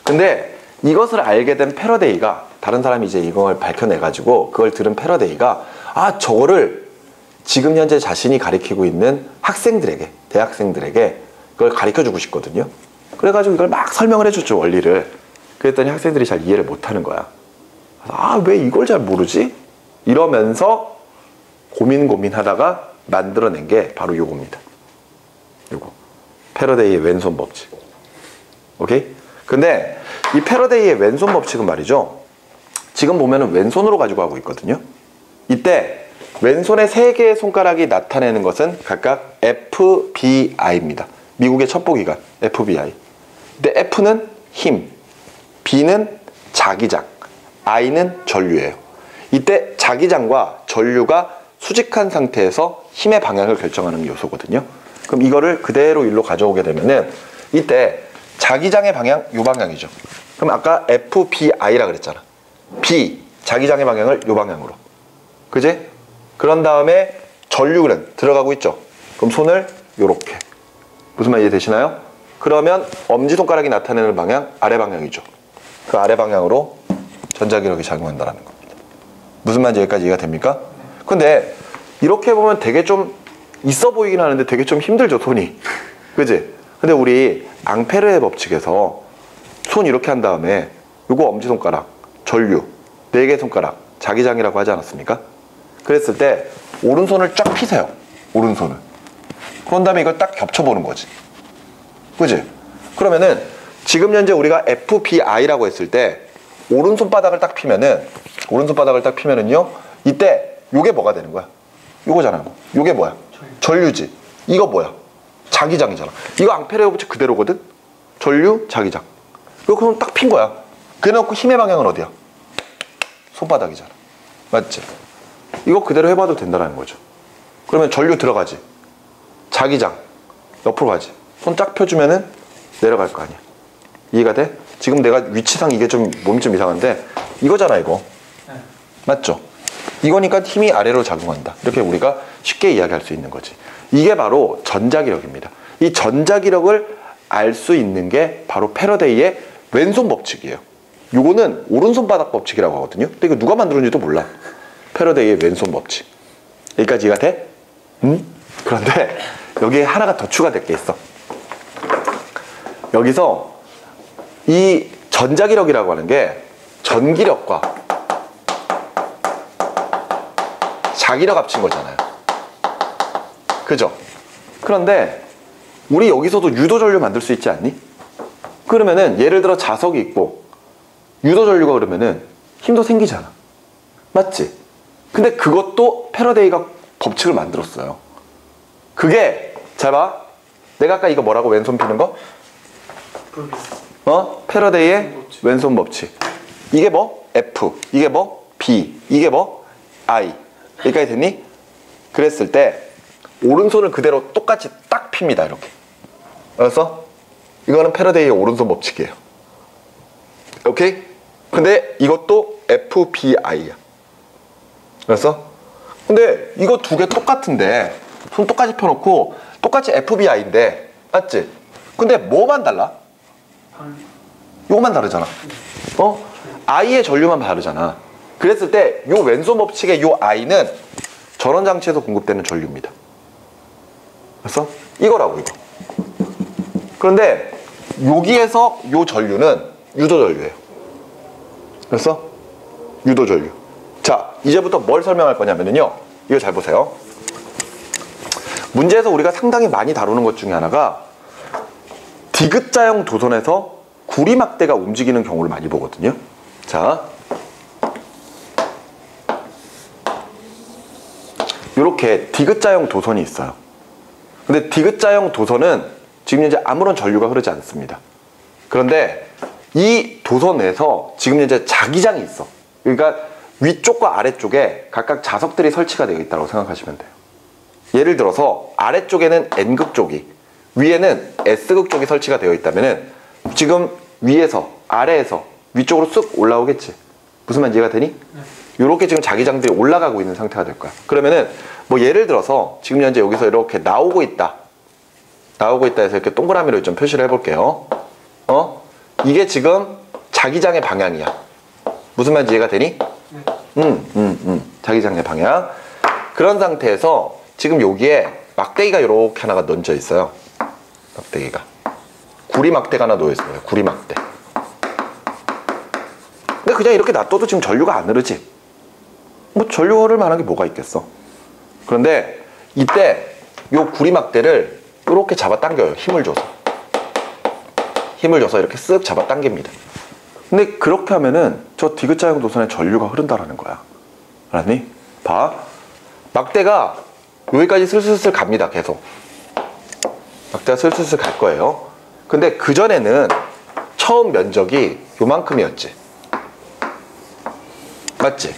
근데 이것을 알게 된 패러데이가, 다른 사람이 이제 이걸 밝혀내가지고 그걸 들은 패러데이가, 저거를 지금 현재 자신이 가르치고 있는 학생들에게, 대학생들에게 그걸 가르쳐주고 싶거든요. 그래가지고 이걸 막 설명을 해줬죠, 원리를. 그랬더니 학생들이 잘 이해를 못하는 거야. 왜 이걸 잘 모르지? 이러면서 고민하다가 만들어낸 게 바로 요겁니다. 요거. 패러데이의 왼손 법칙. 오케이? 근데 이 패러데이의 왼손 법칙은 말이죠, 지금 보면은 왼손으로 가지고 하고 있거든요. 이때 왼손의 3개의 손가락이 나타내는 것은 각각 FBI입니다. 미국의 첩보기관 FBI. 근데 F는 힘, B는 자기장, I는 전류예요. 이때 자기장과 전류가 수직한 상태에서 힘의 방향을 결정하는 요소거든요. 그럼 이거를 그대로 일로 가져오게 되면은 이때 자기장의 방향 요 방향이죠. 그럼 아까 FBI라 그랬잖아. B 자기장의 방향을 요 방향으로. 그지? 그런 다음에 전류는 들어가고 있죠. 그럼 손을 요렇게. 무슨 말 이해되시나요? 그러면 엄지손가락이 나타내는 방향 아래 방향이죠. 그 아래 방향으로 전자기력이 작용한다는 겁니다. 무슨 말인지 여기까지 이해가 됩니까? 근데 이렇게 보면 되게 좀 있어 보이긴 하는데 되게 좀 힘들죠, 손이. 그지? 근데 우리 앙페르의 법칙에서 손 이렇게 한 다음에 요거 엄지손가락, 전류, 4개 손가락, 자기장이라고 하지 않았습니까? 그랬을 때 오른손을 쫙 피세요. 오른손을. 그런 다음에 이걸 딱 겹쳐보는 거지. 그지? 그러면은 지금 현재 우리가 FBI라고 했을 때 오른손바닥을 딱 피면은요 이때 요게 뭐가 되는 거야? 요거잖아. 요게 뭐야? 전류지. 이거 뭐야? 자기장이잖아. 이거 앙페르의 법칙 그대로거든? 전류, 자기장. 이거 그럼 딱 핀 거야. 그래놓고 힘의 방향은 어디야? 손바닥이잖아. 맞지? 이거 그대로 해봐도 된다는 거죠. 그러면 전류 들어가지. 자기장 옆으로 가지. 손 쫙 펴주면은 내려갈 거 아니야. 이해가 돼? 지금 내가 위치상 이게 좀 몸이 좀 이상한데 이거잖아 이거. 맞죠? 이거니까 힘이 아래로 작용한다. 이렇게 우리가 쉽게 이야기할 수 있는 거지. 이게 바로 전자기력입니다. 이 전자기력을 알 수 있는 게 바로 패러데이의 왼손 법칙이에요. 요거는 오른손바닥 법칙이라고 하거든요. 근데 이거 누가 만들었는지도 몰라. 패러데이의 왼손 법칙. 여기까지 이해가 돼? 그런데 여기에 하나가 더 추가될 게 있어. 여기서 이 전자기력이라고 하는 게 전기력과 자기력 합친 거잖아요. 그죠? 그런데 우리 여기서도 유도전류 만들 수 있지 않니? 그러면은 예를 들어 자석이 있고 유도전류가 그러면은 힘도 생기잖아. 맞지? 근데 그것도 패러데이가 법칙을 만들었어요. 그게 잘 봐. 내가 아까 이거 뭐라고 왼손 피는 거? 패러데이의 왼손 법칙. 이게 뭐? F. 이게 뭐? B. 이게 뭐? I. 여기까지 됐니? 그랬을 때 오른손을 그대로 똑같이 딱 핍니다. 이렇게. 알았어? 이거는 패러데이의 오른손 법칙이에요. 오케이? 근데 이것도 FBI야. 알았어? 근데 이거 두 개 똑같은데 손 똑같이 펴놓고 똑같이 FBI인데 맞지? 근데 뭐만 달라? 요거만 다르잖아. I의 전류만 다르잖아. 그랬을 때 요 왼손 법칙의 요 I는 전원장치에서 공급되는 전류입니다. 그래서 이거라고 이거. 그런데 여기에서 요 전류는 유도전류예요. 그래서 유도전류. 자, 이제부터 뭘 설명할 거냐면요. 이거 잘 보세요. 문제에서 우리가 상당히 많이 다루는 것 중에 하나가 디귿자형 도선에서 구리막대가 움직이는 경우를 많이 보거든요. 자, 이렇게 디귿자형 도선이 있어요. 근데 디귿자형 도선은 지금 현재 아무런 전류가 흐르지 않습니다. 그런데 이 도선에서 지금 현재 자기장이 있어. 그러니까 위쪽과 아래쪽에 각각 자석들이 설치가 되어 있다고 생각하시면 돼요. 예를 들어서 아래쪽에는 N극 쪽이, 위에는 S극 쪽이 설치가 되어 있다면은 지금 위에서 아래에서 위쪽으로 쑥 올라오겠지. 무슨 말인지 이해가 되니? 이렇게 지금 자기장들이 올라가고 있는 상태가 될 거야. 그러면은 뭐 예를 들어서 지금 현재 여기서 이렇게 나오고 있다 해서 이렇게 동그라미로 좀 표시를 해볼게요. 이게 지금 자기장의 방향이야. 무슨 말인지 이해가 되니? 자기장의 방향. 그런 상태에서 지금 여기에 막대기가 이렇게 하나가 얹혀 있어요. 막대기가. 구리막대가 하나 놓여 있어요. 구리막대. 근데 그냥 이렇게 놔둬도 지금 전류가 안 흐르지. 뭐 전류 흐를 만한 게 뭐가 있겠어. 그런데 이때 요 구리막대를 이렇게 잡아당겨요. 힘을 줘서 이렇게 쓱 잡아당깁니다. 근데 그렇게 하면은 저 디귿자형 도선에 전류가 흐른다라는 거야. 알았니? 봐. 막대가 여기까지 슬슬슬 갑니다. 계속 막대가 슬슬슬 갈 거예요. 근데 그전에는 처음 면적이 요만큼이었지. 맞지?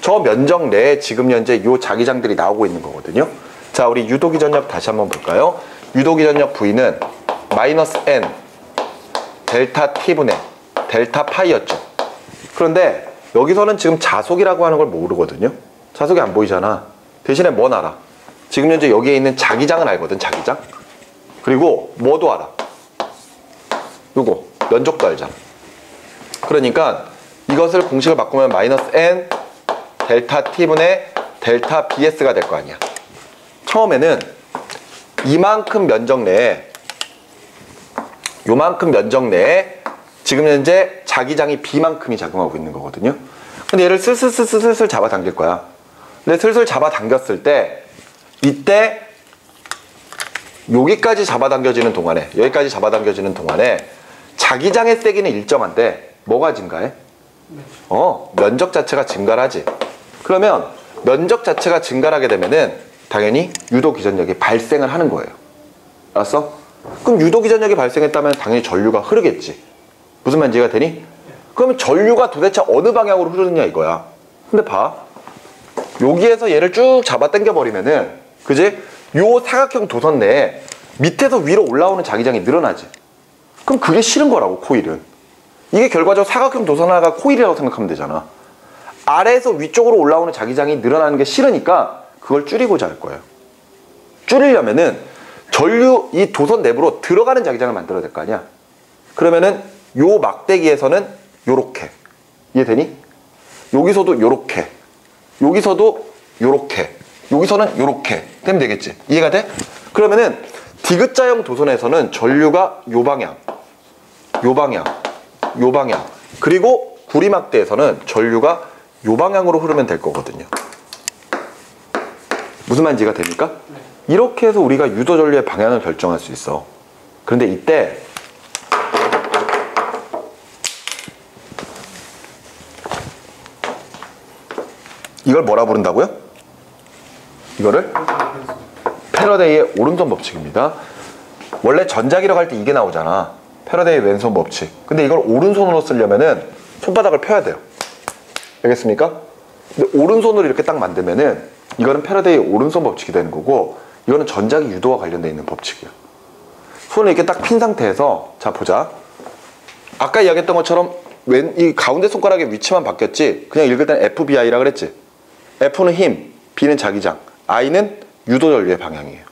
저 면적 내에 지금 현재 요 자기장들이 나오고 있는 거거든요. 자, 우리 유도기전력 다시 한번 볼까요? 유도기전력 V는 마이너스 N 델타 T분의 델타 파이였죠. 그런데 여기서는 지금 자속이라고 하는 걸 모르거든요. 자속이 안 보이잖아. 대신에 뭔 알아? 지금 현재 여기에 있는 자기장은 알거든. 자기장. 그리고 뭐도 알아? 요거 면적도 알잖아. 그러니까 이것을 공식을 바꾸면 마이너스 N 델타 T분의 델타 BS가 될 거 아니야. 처음에는 이만큼 면적 내에 요만큼 면적 내에 지금 현재 자기장이 B만큼이 작용하고 있는 거거든요. 근데 얘를 슬슬 잡아당길 거야. 근데 슬슬 잡아당겼을 때 이때 여기까지 잡아당겨지는 동안에 여기까지 잡아당겨지는 동안에 자기장의 세기는 일정한데 뭐가 증가해? 면적 자체가 증가를 하지. 그러면 면적 자체가 증가를 하게 되면은 당연히 유도기전력이 발생을 하는 거예요. 알았어? 그럼 유도기전력이 발생했다면 당연히 전류가 흐르겠지. 무슨 말인지 이해가 되니? 그러면 전류가 도대체 어느 방향으로 흐르느냐 이거야. 근데 봐. 여기에서 얘를 쭉 잡아 당겨 버리면은 그지? 요 사각형 도선 내에 밑에서 위로 올라오는 자기장이 늘어나지. 그럼 그게 싫은 거라고, 코일은. 이게 결과적으로 사각형 도선 하나가 코일이라고 생각하면 되잖아. 아래에서 위쪽으로 올라오는 자기장이 늘어나는 게 싫으니까 그걸 줄이고자 할 거예요. 줄이려면은 전류 이 도선 내부로 들어가는 자기장을 만들어야 될 거 아니야. 그러면은 요 막대기에서는 요렇게. 이해되니? 여기서도 요렇게. 여기서도 요렇게. 여기서는 요렇게 되면 되겠지. 이해가 돼? 그러면은 디귿자형 도선에서는 전류가 요 방향, 요 방향, 요 방향. 그리고 구리막대에서는 전류가 요 방향으로 흐르면 될 거거든요. 무슨 말인지 이해가 됩니까? 네. 이렇게 해서 우리가 유도전류의 방향을 결정할 수 있어. 그런데 이때 이걸 뭐라 부른다고요? 이거를 패러데이의 오른손 법칙입니다. 원래 전자기력 할 때 이게 나오잖아. 패러데이 왼손 법칙. 근데 이걸 오른손으로 쓰려면은 손바닥을 펴야 돼요. 알겠습니까? 근데 오른손으로 이렇게 딱 만들면은 이거는 패러데이 오른손 법칙이 되는 거고, 이거는 전자기 유도와 관련되어 있는 법칙이야. 손을 이렇게 딱 핀 상태에서, 자 보자. 아까 이야기했던 것처럼 이 가운데 손가락의 위치만 바뀌었지. 그냥 읽을 때는 FBI라 그랬지. F는 힘, B는 자기장, I는 유도전류의 방향이에요.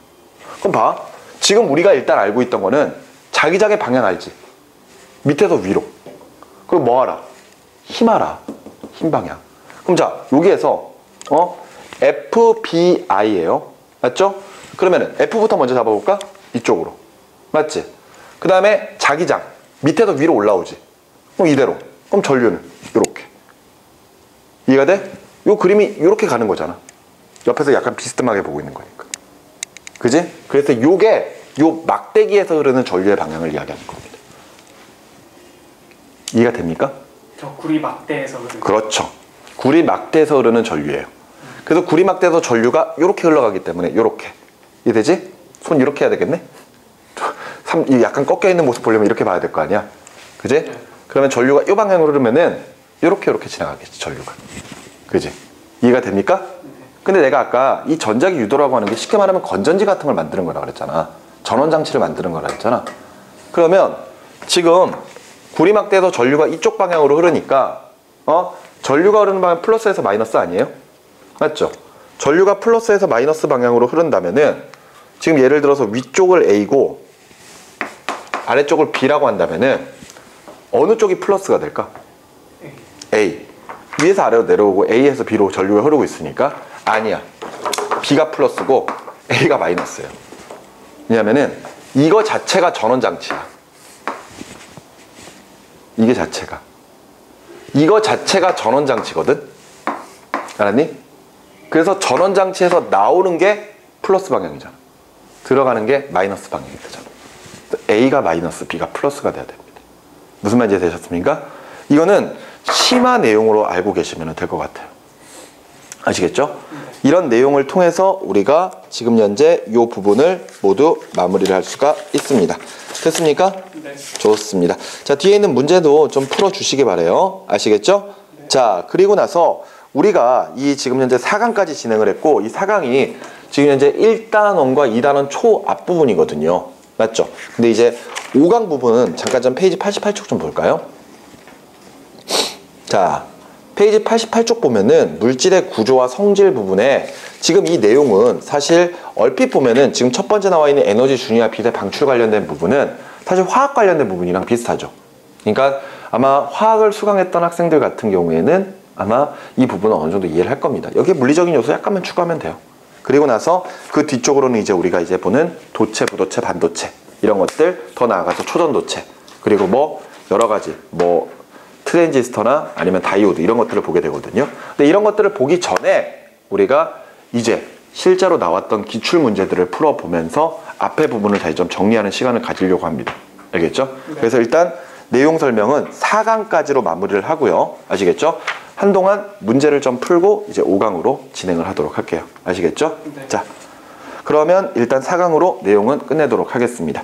그럼 봐. 지금 우리가 일단 알고 있던 거는 자기장의 방향 알지? 밑에서 위로. 그럼 뭐 알아? 힘 알아. 힘 방향. 그럼 자, 여기에서 FBI예요. 맞죠? 그러면은 F부터 먼저 잡아볼까? 이쪽으로. 맞지? 그 다음에 자기장. 밑에서 위로 올라오지. 그럼 이대로. 그럼 전류는 이렇게. 이해가 돼? 요 그림이 이렇게 가는 거잖아. 옆에서 약간 비스듬하게 보고 있는 거니까. 그지? 그래서 요게 요 막대기에서 흐르는 전류의 방향을 이야기하는 겁니다. 이해가 됩니까? 저 구리 막대에서 흐르는. 그렇죠. 구리 막대에서 흐르는 전류예요. 그래서 구리 막대에서 전류가 이렇게 흘러가기 때문에 이렇게. 이해되지? 손 이렇게 해야 되겠네? 약간 꺾여 있는 모습 보려면 이렇게 봐야 될 거 아니야? 그지? 네. 그러면 전류가 이 방향으로 흐르면은 이렇게 지나가겠지, 전류가. 그지? 이해가 됩니까? 네. 근데 내가 아까 이 전자기 유도라고 하는 게 쉽게 말하면 건전지 같은 걸 만드는 거라고 그랬잖아. 전원장치를 만드는 거라고 했잖아. 그러면 지금 구리막대에서 전류가 이쪽 방향으로 흐르니까 전류가 흐르는 방향 플러스에서 마이너스 아니에요? 맞죠? 전류가 플러스에서 마이너스 방향으로 흐른다면은 지금 예를 들어서 위쪽을 A고 아래쪽을 B라고 한다면은 어느 쪽이 플러스가 될까? A. 위에서 아래로 내려오고 A에서 B로 전류가 흐르고 있으니까 아니야. B가 플러스고 A가 마이너스예요. 왜냐면은 이거 자체가 전원장치야. 이게 자체가. 이거 자체가 전원장치거든? 알았니? 그래서 전원장치에서 나오는 게 플러스 방향이잖아. 들어가는 게 마이너스 방향이 되잖아. A가 마이너스, B가 플러스가 돼야 됩니다. 무슨 말인지 되셨습니까? 이거는 심화 내용으로 알고 계시면 될 것 같아요. 아시겠죠? 이런 내용을 통해서 우리가 지금 현재 이 부분을 모두 마무리를 할 수가 있습니다. 됐습니까? 네. 좋습니다. 자, 뒤에 있는 문제도 좀 풀어주시기 바래요. 아시겠죠? 네. 자, 그리고 나서 우리가 이 지금 현재 4강까지 진행을 했고, 이 4강이 지금 현재 1단원과 2단원 초 앞부분이거든요. 맞죠? 근데 이제 5강 부분은 잠깐 좀 페이지 88쪽 좀 볼까요? 자, 페이지 88쪽 보면은 물질의 구조와 성질 부분에 지금 이 내용은 사실 얼핏 보면은 지금 첫 번째 나와 있는 에너지 준위와 비대 방출 관련된 부분은 사실 화학 관련된 부분이랑 비슷하죠. 그러니까 아마 화학을 수강했던 학생들 같은 경우에는 아마 이 부분은 어느 정도 이해를 할 겁니다. 여기에 물리적인 요소 약간만 추가하면 돼요. 그리고 나서 그 뒤쪽으로는 이제 우리가 이제 보는 도체, 부도체, 반도체 이런 것들, 더 나아가서 초전도체, 그리고 뭐 여러 가지 뭐 트랜지스터나 아니면 다이오드 이런 것들을 보게 되거든요. 근데 이런 것들을 보기 전에 우리가 이제 실제로 나왔던 기출 문제들을 풀어보면서 앞에 부분을 다시 좀 정리하는 시간을 가지려고 합니다. 알겠죠? 네. 그래서 일단 내용 설명은 4강까지로 마무리를 하고요. 아시겠죠? 한동안 문제를 좀 풀고 이제 5강으로 진행을 하도록 할게요. 아시겠죠? 네. 자, 그러면 일단 4강으로 내용은 끝내도록 하겠습니다.